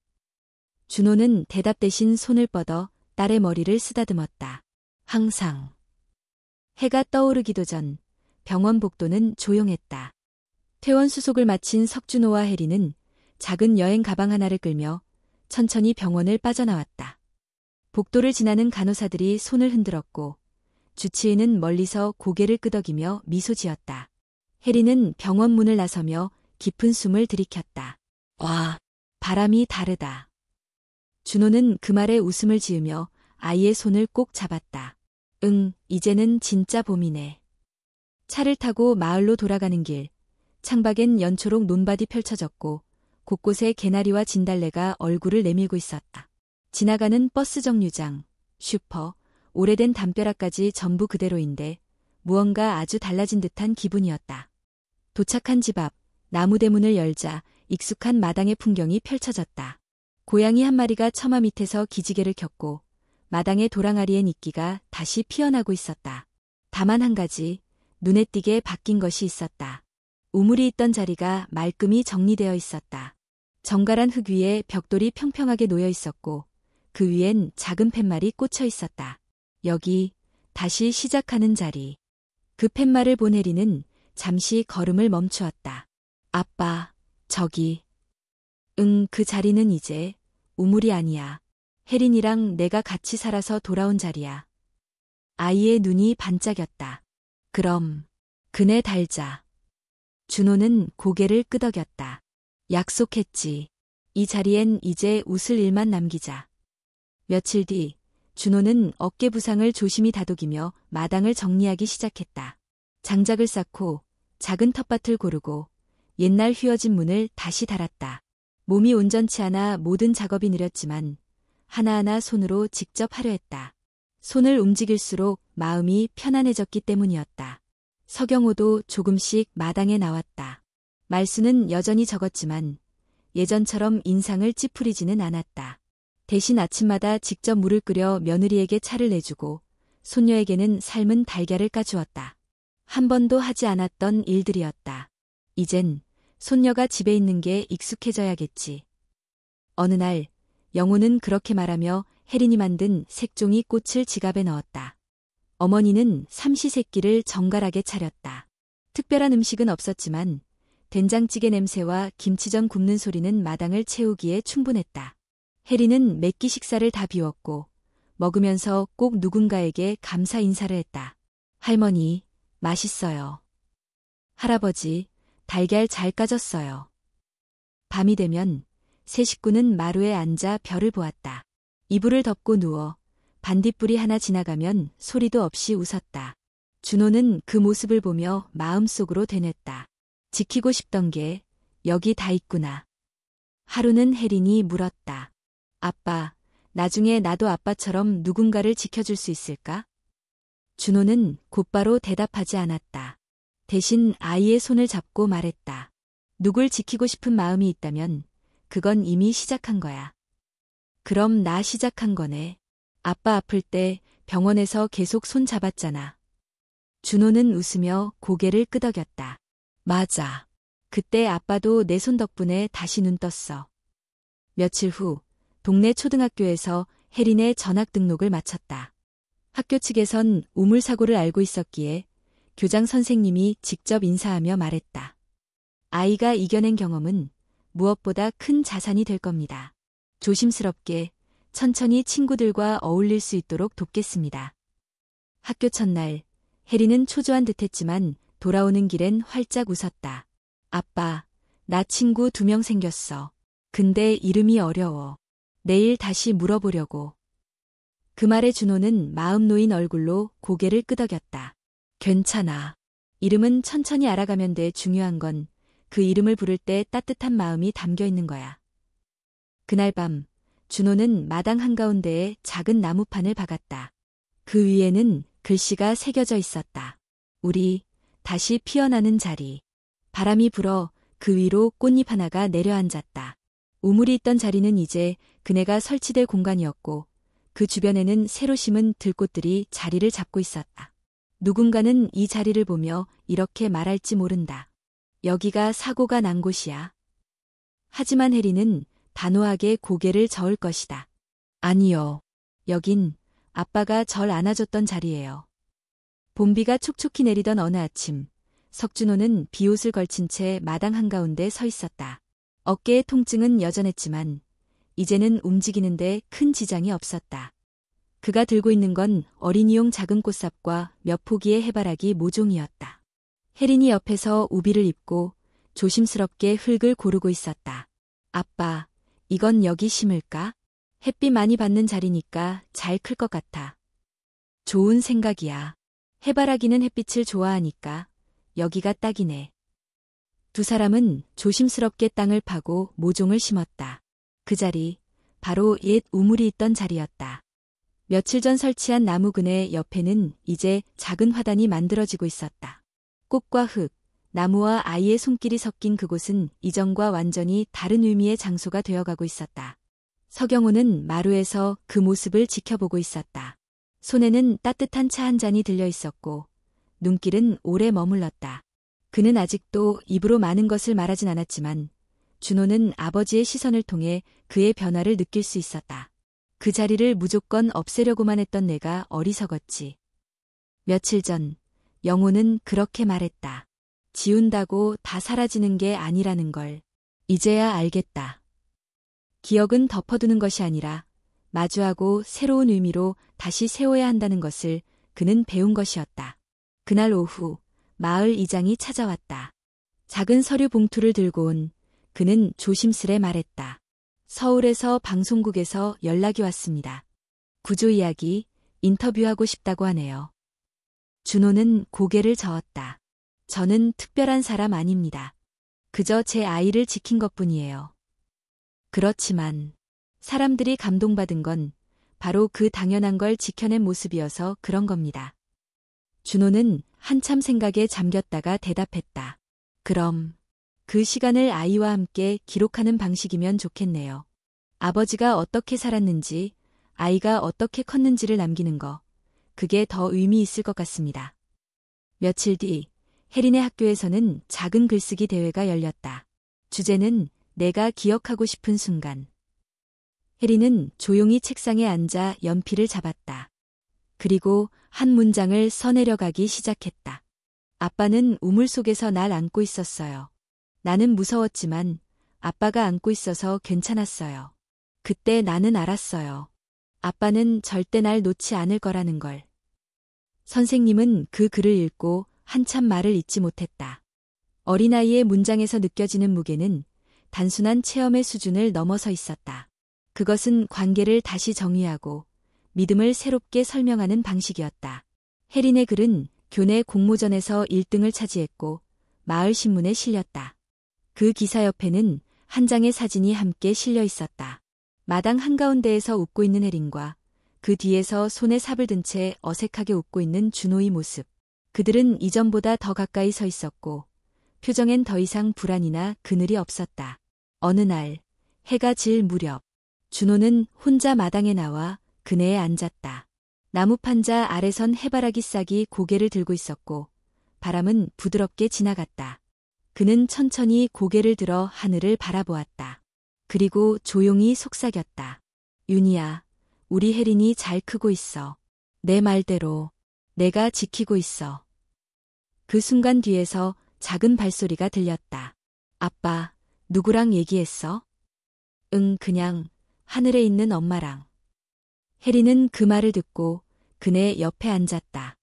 준호는 대답 대신 손을 뻗어 딸의 머리를 쓰다듬었다. 항상. 해가 떠오르기도 전 병원 복도는 조용했다. 퇴원 수속을 마친 석준호와 혜리는 작은 여행 가방 하나를 끌며 천천히 병원을 빠져나왔다. 복도를 지나는 간호사들이 손을 흔들었고 주치의는 멀리서 고개를 끄덕이며 미소 지었다. 혜리는 병원 문을 나서며 깊은 숨을 들이켰다. 와, 바람이 다르다. 준호는 그 말에 웃음을 지으며 아이의 손을 꼭 잡았다. 응, 이제는 진짜 봄이네. 차를 타고 마을로 돌아가는 길, 창밖엔 연초록 논밭이 펼쳐졌고 곳곳에 개나리와 진달래가 얼굴을 내밀고 있었다. 지나가는 버스 정류장, 슈퍼, 오래된 담벼락까지 전부 그대로인데 무언가 아주 달라진 듯한 기분이었다. 도착한 집 앞, 나무 대문을 열자 익숙한 마당의 풍경이 펼쳐졌다. 고양이 한 마리가 처마 밑에서 기지개를 켰고 마당의 도랑아리엔 이끼가 다시 피어나고 있었다. 다만 한 가지, 눈에 띄게 바뀐 것이 있었다. 우물이 있던 자리가 말끔히 정리되어 있었다. 정갈한 흙 위에 벽돌이 평평하게 놓여 있었고 그 위엔 작은 팻말이 꽂혀 있었다. 여기, 다시 시작하는 자리. 그 팻말을 본 혜리는 잠시 걸음을 멈추었다. 아빠, 저기. 응, 그 자리는 이제 우물이 아니야. 혜린이랑 내가 같이 살아서 돌아온 자리야. 아이의 눈이 반짝였다. 그럼 그네 달자. 준호는 고개를 끄덕였다. 약속했지. 이 자리엔 이제 웃을 일만 남기자. 며칠 뒤 준호는 어깨 부상을 조심히 다독이며 마당을 정리하기 시작했다. 장작을 쌓고 작은 텃밭을 고르고 옛날 휘어진 문을 다시 달았다. 몸이 온전치 않아 모든 작업이 느렸지만 하나하나 손으로 직접 하려 했다. 손을 움직일수록 마음이 편안해졌기 때문이었다. 서경호도 조금씩 마당에 나왔다. 말수는 여전히 적었지만 예전처럼 인상을 찌푸리지는 않았다. 대신 아침마다 직접 물을 끓여 며느리에게 차를 내주고 손녀에게는 삶은 달걀을 까주었다. 한 번도 하지 않았던 일들이었다. 이젠 손녀가 집에 있는 게 익숙해져야겠지. 어느 날 영호는 그렇게 말하며 혜린이 만든 색종이 꽃을 지갑에 넣었다. 어머니는 삼시세끼를 정갈하게 차렸다. 특별한 음식은 없었지만 된장찌개 냄새와 김치전 굽는 소리는 마당을 채우기에 충분했다. 혜린은 몇 끼 식사를 다 비웠고 먹으면서 꼭 누군가에게 감사 인사를 했다. 할머니, 맛있어요. 할아버지, 달걀 잘 까졌어요. 밤이 되면 세 식구는 마루에 앉아 별을 보았다. 이불을 덮고 누워 반딧불이 하나 지나가면 소리도 없이 웃었다. 준호는 그 모습을 보며 마음속으로 되뇌었다. 지키고 싶던 게 여기 다 있구나. 하루는 혜린이 물었다. 아빠, 나중에 나도 아빠처럼 누군가를 지켜줄 수 있을까? 준호는 곧바로 대답하지 않았다. 대신 아이의 손을 잡고 말했다. 누굴 지키고 싶은 마음이 있다면 그건 이미 시작한 거야. 그럼 나 시작한 거네. 아빠 아플 때 병원에서 계속 손 잡았잖아. 준호는 웃으며 고개를 끄덕였다. 맞아. 그때 아빠도 내 손 덕분에 다시 눈 떴어. 며칠 후 동네 초등학교에서 혜린의 전학 등록을 마쳤다. 학교 측에선 우물 사고를 알고 있었기에 교장 선생님이 직접 인사하며 말했다. 아이가 이겨낸 경험은 무엇보다 큰 자산이 될 겁니다. 조심스럽게 천천히 친구들과 어울릴 수 있도록 돕겠습니다. 학교 첫날, 혜린은 초조한 듯했지만 돌아오는 길엔 활짝 웃었다. 아빠, 나 친구 2명 생겼어. 근데 이름이 어려워. 내일 다시 물어보려고. 그 말에 준호는 마음 놓인 얼굴로 고개를 끄덕였다. 괜찮아. 이름은 천천히 알아가면 돼. 중요한 건 그 이름을 부를 때 따뜻한 마음이 담겨 있는 거야. 그날 밤 준호는 마당 한가운데에 작은 나무판을 박았다. 그 위에는 글씨가 새겨져 있었다. 우리 다시 피어나는 자리. 바람이 불어 그 위로 꽃잎 하나가 내려앉았다. 우물이 있던 자리는 이제 그네가 설치될 공간이었고 그 주변에는 새로 심은 들꽃들이 자리를 잡고 있었다. 누군가는 이 자리를 보며 이렇게 말할지 모른다. 여기가 사고가 난 곳이야. 하지만 해리는 단호하게 고개를 저을 것이다. 아니요. 여긴 아빠가 절 안아줬던 자리예요. 봄비가 촉촉히 내리던 어느 아침, 석준호는 비옷을 걸친 채 마당 한가운데 서 있었다. 어깨의 통증은 여전했지만 이제는 움직이는데 큰 지장이 없었다. 그가 들고 있는 건 어린이용 작은 꽃삽과 몇 포기의 해바라기 모종이었다. 혜린이 옆에서 우비를 입고 조심스럽게 흙을 고르고 있었다. 아빠, 이건 여기 심을까? 햇빛 많이 받는 자리니까 잘 클 것 같아. 좋은 생각이야. 해바라기는 햇빛을 좋아하니까 여기가 딱이네. 두 사람은 조심스럽게 땅을 파고 모종을 심었다. 그 자리, 바로 옛 우물이 있던 자리였다. 며칠 전 설치한 나무 그네 옆에는 이제 작은 화단이 만들어지고 있었다. 꽃과 흙, 나무와 아이의 손길이 섞인 그곳은 이전과 완전히 다른 의미의 장소가 되어가고 있었다. 서경호는 마루에서 그 모습을 지켜보고 있었다. 손에는 따뜻한 차 한 잔이 들려 있었고 눈길은 오래 머물렀다. 그는 아직도 입으로 많은 것을 말하진 않았지만 준호는 아버지의 시선을 통해 그의 변화를 느낄 수 있었다. 그 자리를 무조건 없애려고만 했던 내가 어리석었지. 며칠 전 영호는 그렇게 말했다. 지운다고 다 사라지는 게 아니라는 걸 이제야 알겠다. 기억은 덮어두는 것이 아니라 마주하고 새로운 의미로 다시 세워야 한다는 것을 그는 배운 것이었다. 그날 오후 마을 이장이 찾아왔다. 작은 서류 봉투를 들고 온 그는 조심스레 말했다. 서울에서 방송국에서 연락이 왔습니다. 구조 이야기 인터뷰하고 싶다고 하네요. 준호는 고개를 저었다. 저는 특별한 사람 아닙니다. 그저 제 아이를 지킨 것뿐이에요. 그렇지만 사람들이 감동받은 건 바로 그 당연한 걸 지켜낸 모습이어서 그런 겁니다. 준호는 한참 생각에 잠겼다가 대답했다. 그럼 그 시간을 아이와 함께 기록하는 방식이면 좋겠네요. 아버지가 어떻게 살았는지, 아이가 어떻게 컸는지를 남기는 거, 그게 더 의미 있을 것 같습니다. 며칠 뒤 혜린의 학교에서는 작은 글쓰기 대회가 열렸다. 주제는 내가 기억하고 싶은 순간. 혜린은 조용히 책상에 앉아 연필을 잡았다. 그리고 한 문장을 써내려가기 시작했다. 아빠는 우물 속에서 날 안고 있었어요. 나는 무서웠지만 아빠가 안고 있어서 괜찮았어요. 그때 나는 알았어요. 아빠는 절대 날 놓지 않을 거라는 걸. 선생님은 그 글을 읽고 한참 말을 잇지 못했다. 어린아이의 문장에서 느껴지는 무게는 단순한 체험의 수준을 넘어서 있었다. 그것은 관계를 다시 정의하고 믿음을 새롭게 설명하는 방식이었다. 혜린의 글은 교내 공모전에서 1등을 차지했고 마을 신문에 실렸다. 그 기사 옆에는 한 장의 사진이 함께 실려 있었다. 마당 한가운데에서 웃고 있는 혜린과 그 뒤에서 손에 삽을 든 채 어색하게 웃고 있는 준호의 모습. 그들은 이전보다 더 가까이 서 있었고 표정엔 더 이상 불안이나 그늘이 없었다. 어느 날 해가 질 무렵 준호는 혼자 마당에 나와 그네에 앉았다. 나무 판자 아래선 해바라기 싹이 고개를 들고 있었고 바람은 부드럽게 지나갔다. 그는 천천히 고개를 들어 하늘을 바라보았다. 그리고 조용히 속삭였다. 윤희야, 우리 혜린이 잘 크고 있어. 내 말대로 내가 지키고 있어. 그 순간 뒤에서 작은 발소리가 들렸다. 아빠, 누구랑 얘기했어? 응, 그냥 하늘에 있는 엄마랑. 혜린은 그 말을 듣고 그네 옆에 앉았다.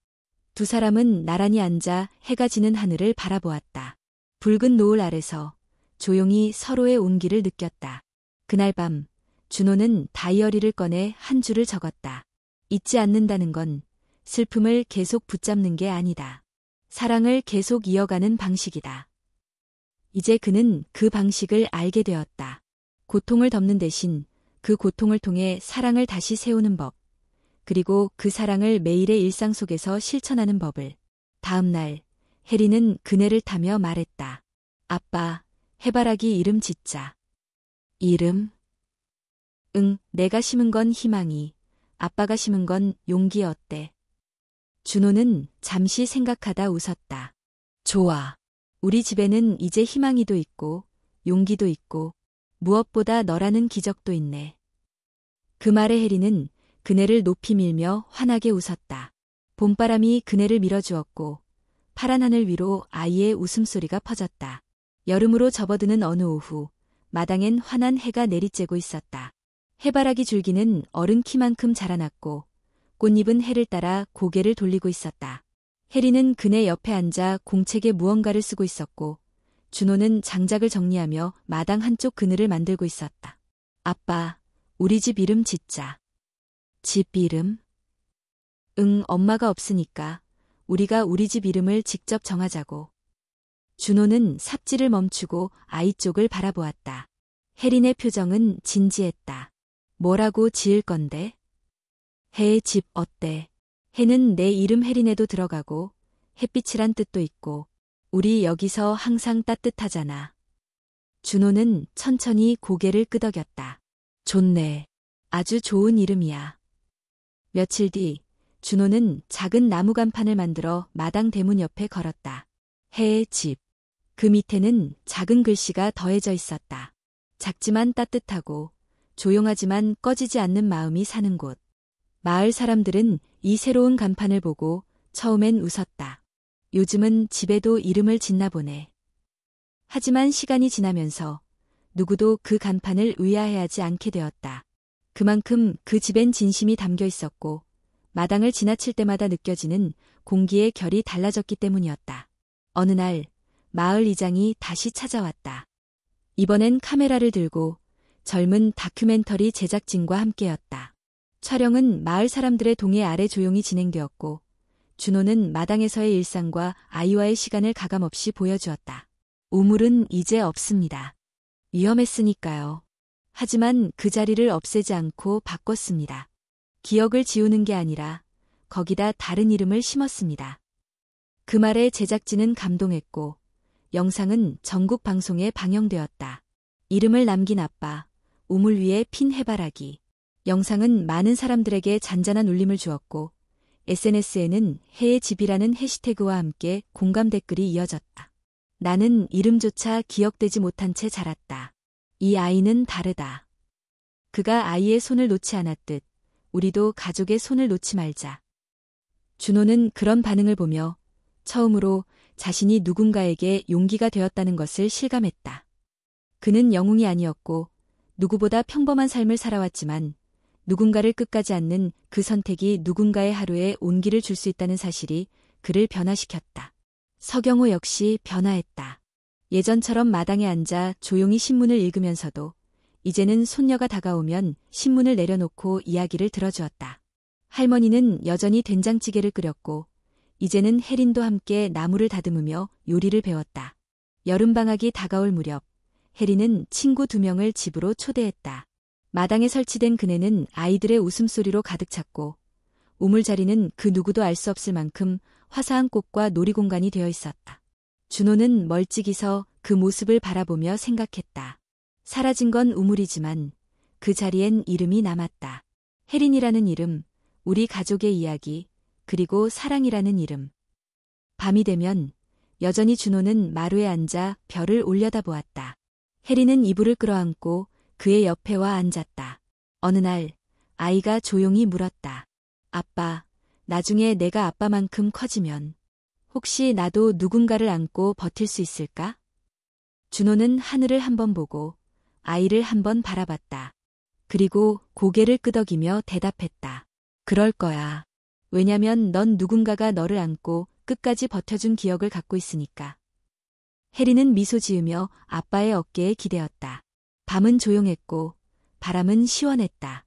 두 사람은 나란히 앉아 해가 지는 하늘을 바라보았다. 붉은 노을 아래서 조용히 서로의 온기를 느꼈다. 그날 밤 준호는 다이어리를 꺼내 한 줄을 적었다. 잊지 않는다는 건 슬픔을 계속 붙잡는 게 아니다. 사랑을 계속 이어가는 방식이다. 이제 그는 그 방식을 알게 되었다. 고통을 덮는 대신 그 고통을 통해 사랑을 다시 세우는 법, 그리고 그 사랑을 매일의 일상 속에서 실천하는 법을. 다음 날, 혜리는 그네를 타며 말했다. 아빠, 해바라기 이름 짓자. 이름? 응, 내가 심은 건 희망이, 아빠가 심은 건 용기 어때? 준호는 잠시 생각하다 웃었다. 좋아. 우리 집에는 이제 희망이도 있고, 용기도 있고, 무엇보다 너라는 기적도 있네. 그 말에 혜리는 그네를 높이 밀며 환하게 웃었다. 봄바람이 그네를 밀어주었고, 파란 하늘 위로 아이의 웃음소리가 퍼졌다. 여름으로 접어드는 어느 오후, 마당엔 환한 해가 내리쬐고 있었다. 해바라기 줄기는 어른 키만큼 자라났고, 꽃잎은 해를 따라 고개를 돌리고 있었다. 혜리는 그네 옆에 앉아 공책에 무언가를 쓰고 있었고, 준호는 장작을 정리하며 마당 한쪽 그늘을 만들고 있었다. 아빠, 우리 집 이름 짓자. 집 이름? 응, 엄마가 없으니까 우리가 우리 집 이름을 직접 정하자고. 준호는 삽질을 멈추고 아이 쪽을 바라보았다. 혜린의 표정은 진지했다. 뭐라고 지을 건데? 해의 집 어때? 해는 내 이름 혜린에도 들어가고 햇빛이란 뜻도 있고 우리 여기서 항상 따뜻하잖아. 준호는 천천히 고개를 끄덕였다. 좋네. 아주 좋은 이름이야. 며칠 뒤 준호는 작은 나무 간판을 만들어 마당 대문 옆에 걸었다. 해의 집. 그 밑에는 작은 글씨가 더해져 있었다. 작지만 따뜻하고 조용하지만 꺼지지 않는 마음이 사는 곳. 마을 사람들은 이 새로운 간판을 보고 처음엔 웃었다. 요즘은 집에도 이름을 짓나 보네. 하지만 시간이 지나면서 누구도 그 간판을 의아해하지 않게 되었다. 그만큼 그 집엔 진심이 담겨 있었고 마당을 지나칠 때마다 느껴지는 공기의 결이 달라졌기 때문이었다. 어느 날 마을 이장이 다시 찾아왔다. 이번엔 카메라를 들고 젊은 다큐멘터리 제작진과 함께였다. 촬영은 마을 사람들의 동해 아래 조용히 진행되었고 준호는 마당에서의 일상과 아이와의 시간을 가감없이 보여주었다. 우물은 이제 없습니다. 위험했으니까요. 하지만 그 자리를 없애지 않고 바꿨습니다. 기억을 지우는 게 아니라 거기다 다른 이름을 심었습니다. 그 말에 제작진은 감동했고 영상은 전국 방송에 방영되었다. 이름을 남긴 아빠, 우물 위에 핀 해바라기. 영상은 많은 사람들에게 잔잔한 울림을 주었고 SNS에는 해의 집이라는 해시태그와 함께 공감 댓글이 이어졌다. 나는 이름조차 기억되지 못한 채 자랐다. 이 아이는 다르다. 그가 아이의 손을 놓지 않았듯 우리도 가족의 손을 놓지 말자. 준호는 그런 반응을 보며 처음으로 자신이 누군가에게 용기가 되었다는 것을 실감했다. 그는 영웅이 아니었고 누구보다 평범한 삶을 살아왔지만 누군가를 끝까지 않는 그 선택이 누군가의 하루에 온기를 줄 수 있다는 사실이 그를 변화시켰다. 서경호 역시 변화했다. 예전처럼 마당에 앉아 조용히 신문을 읽으면서도 이제는 손녀가 다가오면 신문을 내려놓고 이야기를 들어주었다. 할머니는 여전히 된장찌개를 끓였고 이제는 혜린도 함께 나무를 다듬으며 요리를 배웠다. 여름방학이 다가올 무렵 혜린은 친구 2명을 집으로 초대했다. 마당에 설치된 그네는 아이들의 웃음소리로 가득 찼고 우물 자리는 그 누구도 알 수 없을 만큼 화사한 꽃과 놀이공간이 되어 있었다. 준호는 멀찍이 서 그 모습을 바라보며 생각했다. 사라진 건 우물이지만 그 자리엔 이름이 남았다. 혜린이라는 이름, 우리 가족의 이야기, 그리고 사랑이라는 이름. 밤이 되면 여전히 준호는 마루에 앉아 별을 올려다보았다. 혜린은 이불을 끌어안고 그의 옆에 와 앉았다. 어느 날 아이가 조용히 물었다. 아빠, 나중에 내가 아빠만큼 커지면 혹시 나도 누군가를 안고 버틸 수 있을까? 준호는 하늘을 한번 보고 아이를 한번 바라봤다. 그리고 고개를 끄덕이며 대답했다. 그럴 거야. 왜냐면 넌 누군가가 너를 안고 끝까지 버텨준 기억을 갖고 있으니까. 혜린은 미소 지으며 아빠의 어깨에 기대었다. 밤은 조용했고 바람은 시원했다.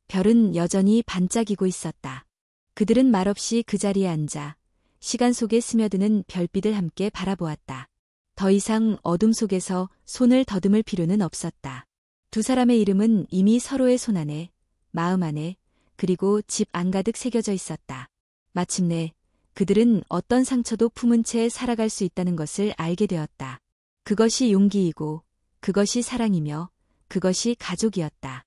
별은 여전히 반짝이고 있었다. 그들은 말없이 그 자리에 앉아 시간 속에 스며드는 별빛을 함께 바라보았다. 더 이상 어둠 속에서 손을 더듬을 필요는 없었다. 두 사람의 이름은 이미 서로의 손 안에, 마음 안에, 그리고 집 안가득 새겨져 있었다. 마침내 그들은 어떤 상처도 품은 채 살아갈 수 있다는 것을 알게 되었다. 그것이 용기이고, 그것이 사랑이며, 그것이 가족이었다.